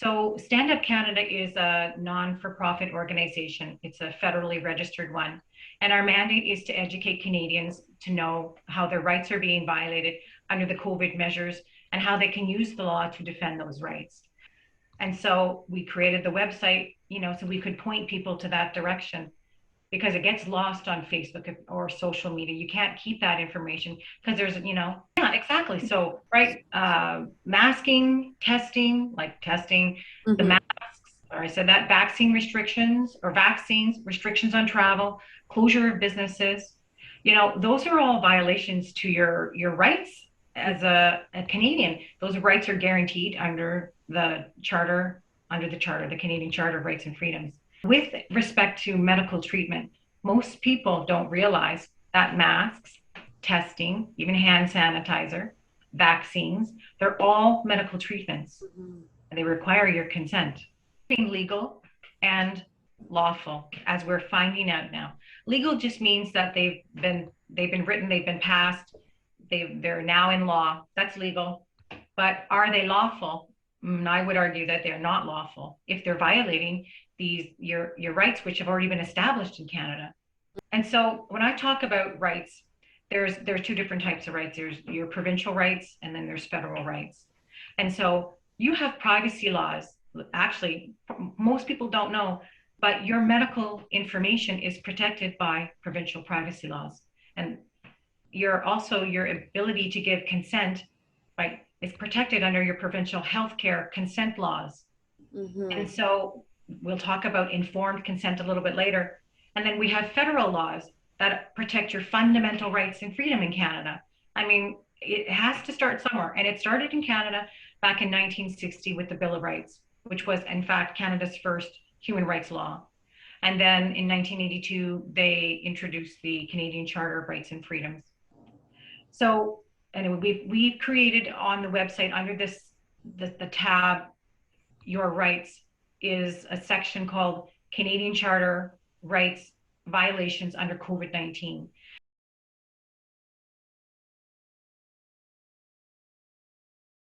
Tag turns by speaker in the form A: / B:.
A: So Stand Up Canada is a non-for-profit organization. It's a federally registered one. And our mandate is to educate Canadians to know how their rights are being violated under the COVID measures and how they can use the law to defend those rights. And so we created the website, so we could point people to that direction because it gets lost on Facebook or social media. You can't keep that information because yeah, exactly. So, right, masking, testing, like testing, the
B: Hmm.
A: masks, or I said that vaccine restrictions or vaccines, restrictions on travel, closure of businesses, those are all violations to your rights as a Canadian. Those rights are guaranteed under the charter, the Canadian Charter of Rights and Freedoms. With respect to medical treatment, most people don't realize that masks, testing, even hand sanitizer, vaccines, they're all medical treatments and they require your consent. Being legal and lawful, as we're finding out now. Legal just means that they've been written, they've been passed, they're now in law. That's legal. But are they lawful? I would argue that they're not lawful if they're violating your rights, which have already been established in Canada. And so when I talk about rights, there's two different types of rights. There's your provincial rights and then there's federal rights. And so you have privacy laws. Actually, most people don't know, but your medical information is protected by provincial privacy laws. And your ability to give consent, right, is protected under your provincial healthcare consent laws.
B: Hmm.
A: And so we'll talk about informed consent a little bit later. And then we have federal laws that protect your fundamental rights and freedom in Canada. I mean, it has to start somewhere. And it started in Canada back in 1960 with the Bill of Rights, which was, in fact, Canada's first human rights law. And then in 1982, they introduced the Canadian Charter of Rights and Freedoms. So anyway, we've created on the website under the tab Your Rights is a section called Canadian Charter Rights Violations under COVID-19.